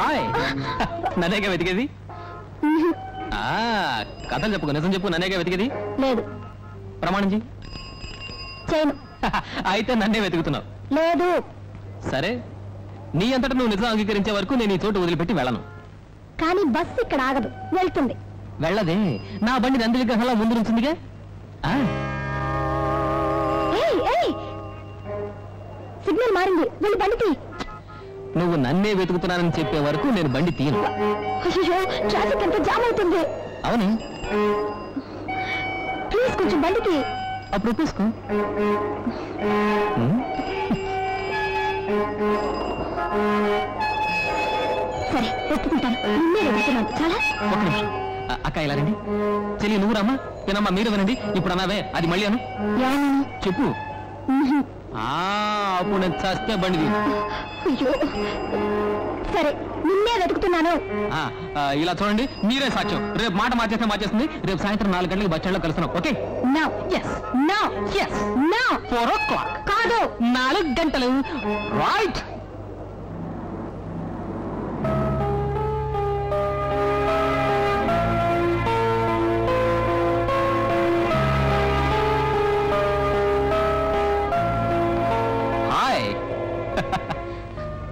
Hi. నన్నేగా వెతికేది? కథలు చెప్పుకో, నిజం చెప్పు. నన్నేగా వెతికేది? లేదు. ప్రమాణం చెయ్యి. చేయను. అయితే నన్నే వెతుకుతున్నావు? లేదు. సరే, నీ అంతటా నువ్వు నిజం అంగీకరించే వరకు నేను ఈ చోటు వదిలిపెట్టి వెళ్ళను. కానీ బస్సు ఇక్కడ ఆగదు, వెళ్తుంది. వెళ్ళదే, నా బండి నంది విగ్రహంలా ముందు నుంచిందిగా. సిగ్నల్ మారింది, వెళ్ళి బండి తీ. నువ్వు నన్నే వెతుకుతున్నానని చెప్పే వరకు నేను బండి తీయను. ట్రాఫిక్ ఎంత జామ్ అవుతుంది. అవును, ప్లీజ్ కొంచెం బండి తీ. అప్పుడు ఒప్పేసుకో. సరే, ఒప్పుకుంటాను. నిన్నే వెతుకుతున్నాను. చాలా. ఒక నిమిషం అక్క, ఇలా రండి. చెల్లి నువ్వు రామ్మా, తినమ్మా మీరు వినండి. ఇప్పుడు అన్నావే అది మళ్ళీ అను. చెప్పు. అప్పుడు నేను చస్తే బండి. సరే, నిన్నే వెతుకుతున్నాను. ఇలా చూడండి, మీరే సాక్ష్యం. రేపు మాట మార్చేస్తుంది. రేపు సాయంత్రం 4 గంటలకు బస్ స్టాండ్ లో కలుస్తున్నాం. ఓకే? 4 o'clock కాదు, 4 గంటలు. రైట్.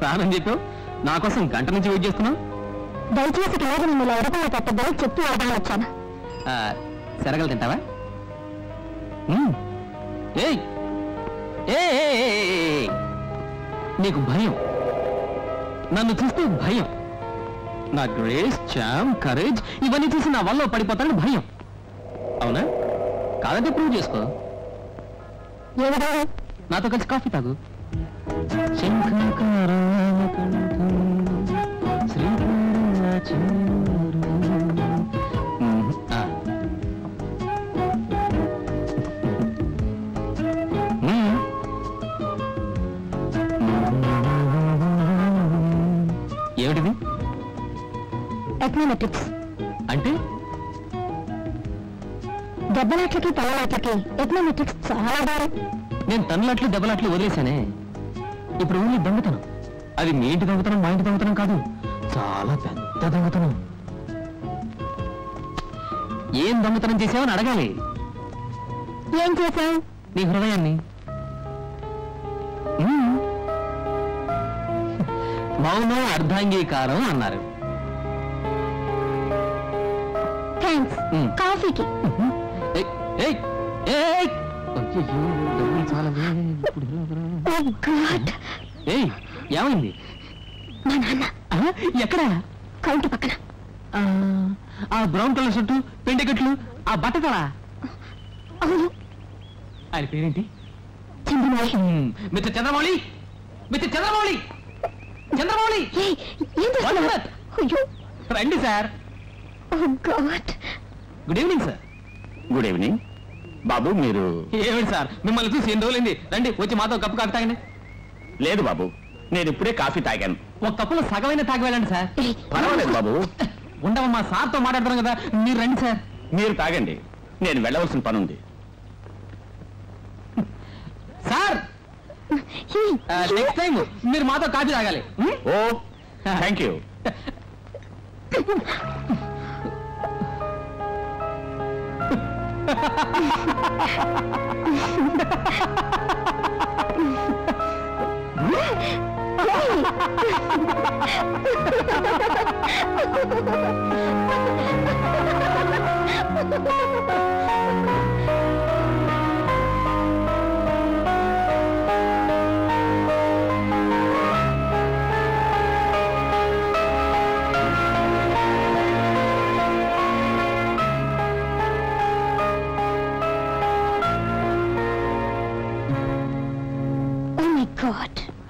రానని చెప్పావు, నా కోసం గంట నుంచి వెయిట్ చేస్తున్నావు. దయచేసి రోజు నిన్ను ఎడపల పెట్టద్దని చెప్పి అర్థం వచ్చాను. శరగలు తింటావా? నీకు భయం, నన్ను చూస్తే భయం. నా గ్రేస్, చామ్, కరేజ్ ఇవన్నీ చూసి నా వల్ల పడిపోతానని భయం. అవునా? కాదంటే ప్రూవ్ చేసుకో. నాతో కలిసి కాఫీ తాగు. ఏమిటిది? ఎకనామెట్రిక్స్ అంటే దెబ్బలాట్లకి తలలాట్లకి ఎకనామెట్రిక్స్ చాలా భారం. నేను తనలాట్లు దెబ్బలాట్లు వదిలేశానే. ఇప్పుడు ఓన్లీ దొంగతనం. అది మీ ఇంటి దొంగతనం, మా ఇంటి దొంగతనం కాదు, చాలా పెద్ద దొంగతనం. ఏం దొంగతనం చేసావని అడగాలి. ఏం చేశావు? నీ హృదయాన్ని. మౌనం అర్ధాంగీకారం అన్నారు. థ్యాంక్స్. కాఫీకి. ఏమైంది? మా నాన్న. ఎక్కడ? కౌంటర్ పక్కన. ఆ బ్రౌన్ కలర్ షర్టు, పెండెకట్లు, ఆ బట్టతల. అవును. ఆయన పేరేంటి? చంద్రమౌళి. Mister Chandramouli, mister Chandramouli, Chandramouli. రండి sir. Good evening sir. Good evening. బాబు మీరు? ఏమిటి సార్, మిమ్మల్ని చూసి ఎన్ని రోజులైంది. రండి, వచ్చి మాతో కప్పు కాఫీ తాగండి. లేదు బాబు, నేను ఇప్పుడే కాఫీ తాగాను. ఒక కప్పులో సగమైన తాగి వెళ్ళండి సార్. పర్వాలేదు బాబు. ఉండవమ్మా, సార్తో మాట్లాడుతున్నాం కదా. మీరు రండి సార్. మీరు తాగండి, నేను వెళ్ళవలసిన పని ఉంది. సార్, నెక్స్ట్ టైం మీరు మాతో కాఫీ తాగాలి. ఓ, థ్యాంక్ యూ.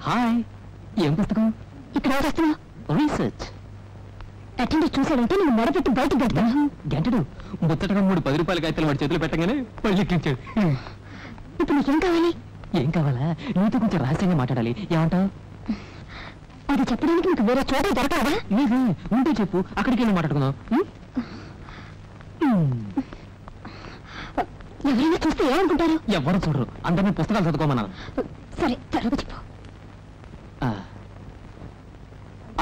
హాయ్. ఏం పుస్తకం? ఇక్కడ వస్తున్నా. రీసెర్చ్. అటెండర్ చూసాడంటే నేను మెడపెట్టి బయటకు పెడతాను. గంటడు ముచ్చటగా 3 10 రూపాయల కాగితాలు వాడి చేతులు పెట్టగానే పళ్ళెక్కించాడు. ఇప్పుడు నీకేం కావాలి? ఏం కావాలా? నీతో కొంచెం రహస్యంగా మాట్లాడాలి. ఏమంటావు? అది చెప్పడానికి నీకు వేరే చోట దొరకదా? నీకు ఉంటే చెప్పు, అక్కడికి వెళ్ళి మాట్లాడుకుందాం. ఎవరైనా చూస్తే ఏమనుకుంటారు? ఎవరు చూడరు, అందరినీ పుస్తకాలు చదువుకోమన్నాను. సరే, త్వరగా చెప్పు.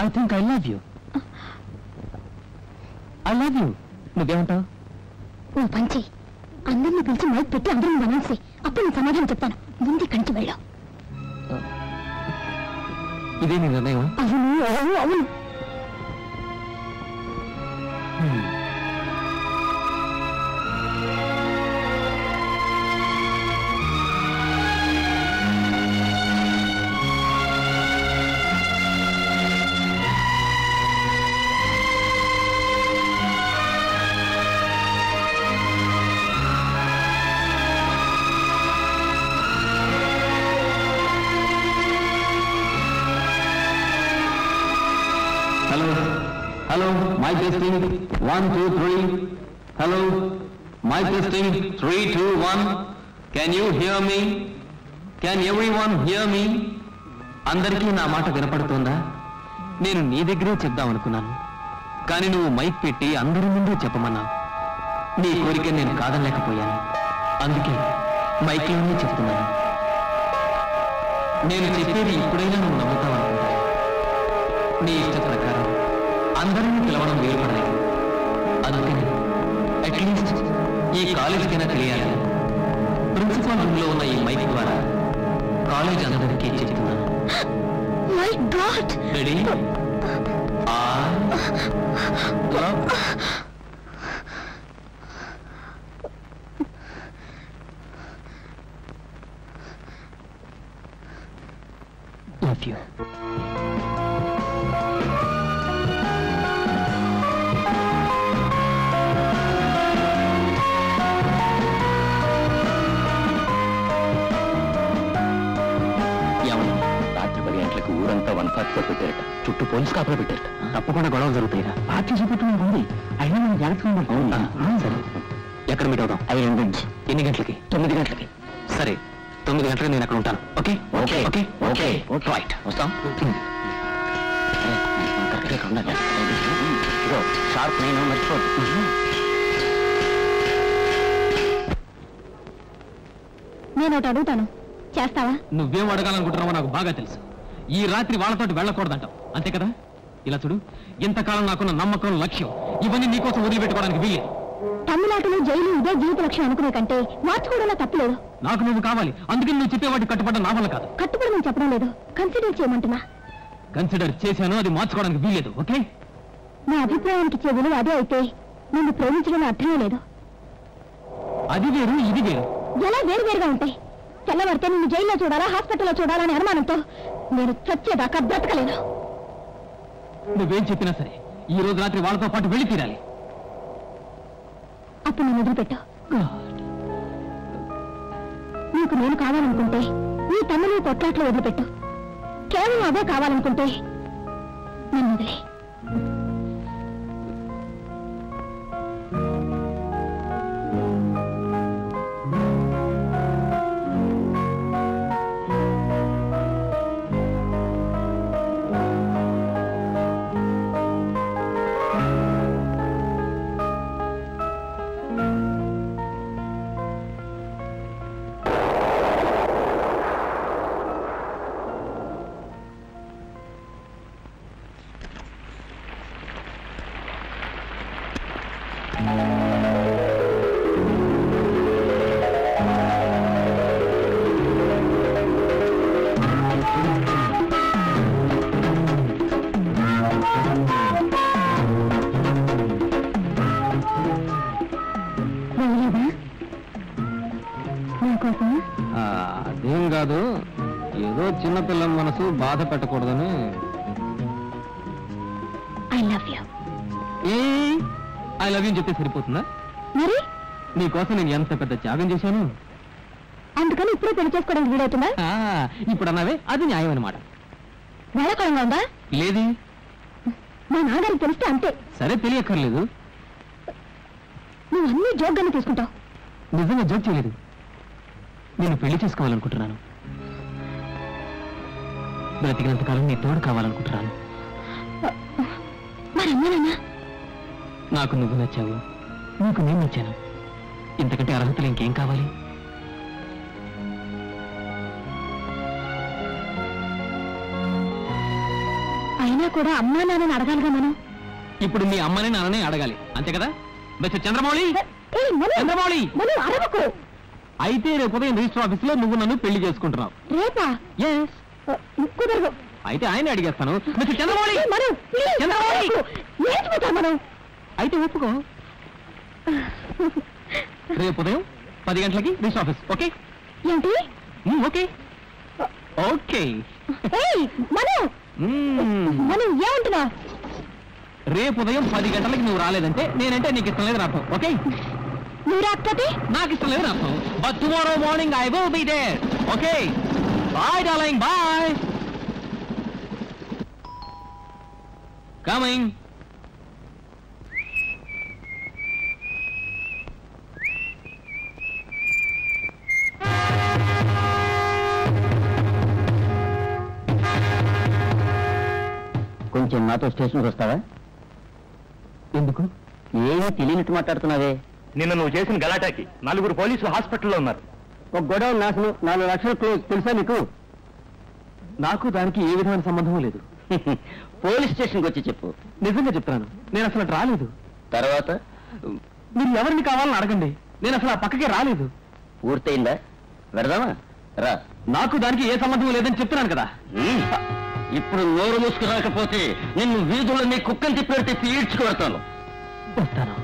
I think I love you. I love you. నువ్వేమంటావు? ఓ పంచి, అందరిని పిలిచి మైక్ పెట్టి అందరిని అనౌన్స్ చేయి. అప్పుడు నేను సమాధానం చెప్తాను. ముందు కంచి వెళ్ళావు. ఇదే నీ నిర్ణయం? అవును అవును అవును. Hello, mic testing, 1, 2, 3. Hello, mic testing, 3, 2, 1. Can you hear me? Can everyone hear me? అందరికీ నా మాట వినపడుతుందా? నేను నీ దగ్గరే చెప్దాం అనుకున్నాను, కానీ నువ్వు మైక్ పెట్టి అందరి ముందు చెప్పమన్నావు. నీ కోరిక నేను కాదనలేకపోయాను, అందుకే మైక్లోనే చెప్తున్నాను. నేను చెప్పేది ఇప్పుడైనా నువ్వు నమ్ముతావనుకుంటా. నీ ఇష్ట ప్రకారం అందరినీ పిలవడం వీలుపడలేదు, అందుకని అట్లీస్ట్ ఈ కాలేజీకైనా తెలియాలి. ప్రిన్సిపాల్ రూమ్ లో ఉన్న ఈ మైక్ ద్వారా కాలేజ్ అందరికీ చెప్తున్నాను. My God. Ready? Love you. రాత్రి 10 గంటలకు ఊరంతా 140 పెట్టారట. చుట్టూ పోలీస్ కాపలా పెట్టారట. తప్పకుండా గొడవలు జరుగుతాయిరా. పార్టీ చూపెట్టుకుని ఉంది, అయినా మనం జాగ్రత్తగా ఉండాలి. సరే, ఎక్కడ మీట్ అవుదాం? 5 నుంచి. ఎన్ని గంటలకి? 9 గంటలకి. సరే, 9 గంటలకు నేను అక్కడ ఉంటాను. Okay okay okay okay okay right. వస్తాం. షార్ప్ 9 మర్చిపోదు. నేను ఒకటి అడుగుతాను, చేస్తావా? నువ్వేం అడగాలనుకుంటున్నావో నాకు బాగా తెలుసు. ఈ రాత్రి వాళ్ళతోటి వెళ్ళకూడదంటావు, అంతే కదా? ఇలా చూడు, ఇంతకాలం నాకున్న నమ్మకం, లక్ష్యం ఇవన్నీ నీకోసం వదిలిపెట్టుకోవడానికి వీలేదు. తమిళనాడులో జైలు ఇదే జీవిత లక్ష్యం అనుకునే కంటే మార్చుకోవడంలో తప్పులేదు. నాకు నువ్వు కావాలి, అందుకని నువ్వు చెప్పేవాటి కట్టుబడ్డ నా వల్ల కాదు. కట్టుబడి చెప్పడం లేదు, కన్సిడర్ చేయమంటున్నా. కన్సిడర్ చేశాను, అది మార్చుకోవడానికి వీలేదు. ఓకే? నా అభిప్రాయానికి ఇచ్చే విలువ అదే అయితే నిన్ను ప్రేమించడం అర్థమే లేదు. అది వేరు, ఇది వేరు. ఎలా వేరువేరుగా ఉంటాయి? తెల్లవారితే నిన్ను జైల్లో చూడాలా, హాస్పిటల్లో చూడాలా అనే అనుమానంతో నేను చచ్చేదాకా బ్రతకలేను. నువ్వేం చెప్పినా సరే ఈ రోజు రాత్రి వాళ్ళతో పాటు వెళ్ళి తీరాలి. అప్పుడు నేను వదిలిపెట్టు. నీకు నేను కావాలనుకుంటే నీ తమ్ముని పొట్లాట్లో వదిలిపెట్టు. కేవలం అదే కావాలనుకుంటే నన్ను వదిలే. అదేం కాదు, ఏదో చిన్నపిల్లల మనసు బాధ పెట్టకూడదని. I love you. I love you చెప్తే సరిపోతుందా? మరి నీకోసం నేను ఎంత పెద్ద త్యాగం చేశాను. అందుకని ఇప్పుడే పెళ్లి చేసుకోవడానికి వీడవుతుందా? ఇప్పుడు అన్నావే, అది న్యాయం అన్నమాట. వేళకరంగా ఉందా? లేది. మా నాన్నగారికి తెలిస్తే అంతే. సరే, తెలియక్కర్లేదు. నువ్వు అన్ని జోక్గానే తీసుకుంటావు. నిజంగా జోక్ చేయలేదు. నేను పెళ్లి చేసుకోవాలనుకుంటున్నాను. బ్రతికినంతకాలం నీ తోడు కావాలనుకుంటున్నాను. మరి అన్నానన్నా? నాకు నువ్వు నచ్చావు, నీకు నేను నచ్చాను. ఇంతకంటే అర్హతలు ఇంకేం కావాలి? అయినా కూడా అమ్మా నాన్నని అడగాలిగా మనం. ఇప్పుడు మీ అమ్మని నాన్నని అడగాలి అంతే కదా? మిస్టర్ చంద్రమౌళి, ఏయ్, మను! చంద్రమౌళి, మను, అరవకు. అయితే రేపు ఉదయం రిజిస్టర్ ఆఫీస్ లో నువ్వు నన్ను పెళ్లి చేసుకుంటున్నావు. రేపా? ఎస్. కుదరదు. అయితే ఆయన అడిగేస్తాను. మిస్టర్ చంద్రమౌళి, ఏయ్, మను, ప్లీజ్, చంద్రమౌళి! అరవకు. లేచిపోతా మనం. అయితే ఒప్పుకో. రేపు ఉదయం 10 గంటలకి రిజిస్టర్ ఆఫీస్. ఓకే? ఏంటి? Okay okay. ఏయ్, మను! మను, ఏమంటున్నా? రేపు ఉదయం 10 గంటలకి నువ్వు రాలేదంటే నేనంటే నీకు ఇష్టం లేదని అర్థం. ఓకే? నువ్వు రాకపోతే? నాకు ఇష్టం లేదని అర్థం. But tomorrow morning I will be there. Okay? Bye darling, bye. Coming. కొంచెం నాతో స్టేషన్కి వస్తావా? ఎందుకు? ఏమీ తెలియనట్టు మాట్లాడుతున్నావే. నిన్న నువ్వు చేసిన గలాటాకి 4 పోలీసులు హాస్పిటల్లో ఉన్నారు. ఒక గొడవ నాశనం, 4 లక్షలు క్లోజ్. తెలుసా నీకు? నాకు దానికి ఏ విధమైన సంబంధం లేదు. పోలీస్ స్టేషన్కి వచ్చి చెప్పు. నిజంగా చెప్తాను, నేను అసలు అటు రాలేదు. తర్వాత మీరు ఎవరిని కావాలని అడగండి, నేను అసలు ఆ పక్కకే రాలేదు. పూర్తయిందా? వెడదామా? రా. నాకు దానికి ఏ సంబంధం లేదని చెప్తున్నాను కదా. ఇప్పుడు నోరు మూసుకు రాకపోతే నిన్ను వీధులన్నీ కుక్కని తిప్పి ఈడ్చుకువెడతాను. వస్తాను.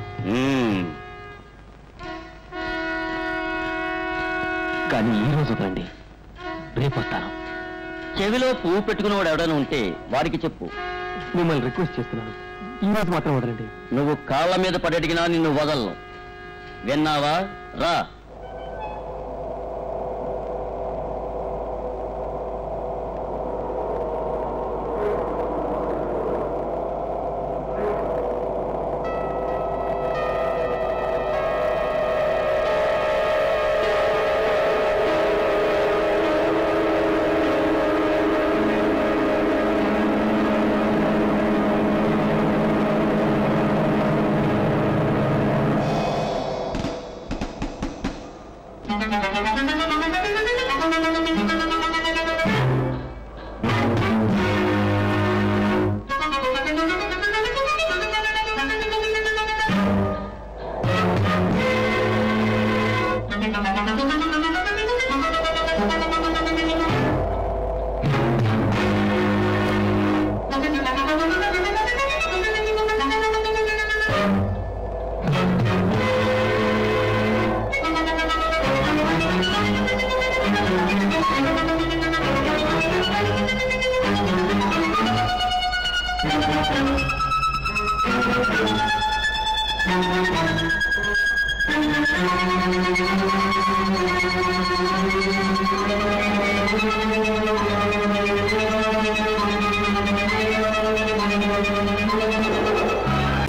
కానీ ఈ రోజు రండి, రేపు వస్తాను. చెవిలో పువ్వు పెట్టుకునేవాడు ఎవడైనా ఉంటే వాడికి చెప్పు. మిమ్మల్ని రిక్వెస్ట్ చేస్తున్నాను, ఈ రోజు మాత్రం వదలండి. నువ్వు కాళ్ళ మీద పడి అడిగినా నిన్ను వదలను. విన్నావా? రా.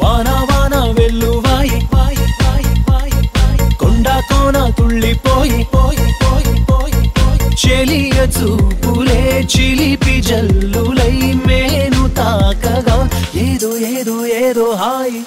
వాన వాన వెల్లువాయి కొండ కోన తుళ్ళిపోయి చెలియ చూపులే చిలిపి జల్లులై మేను తాకగా ఏదో ఏదో ఏదో హాయి.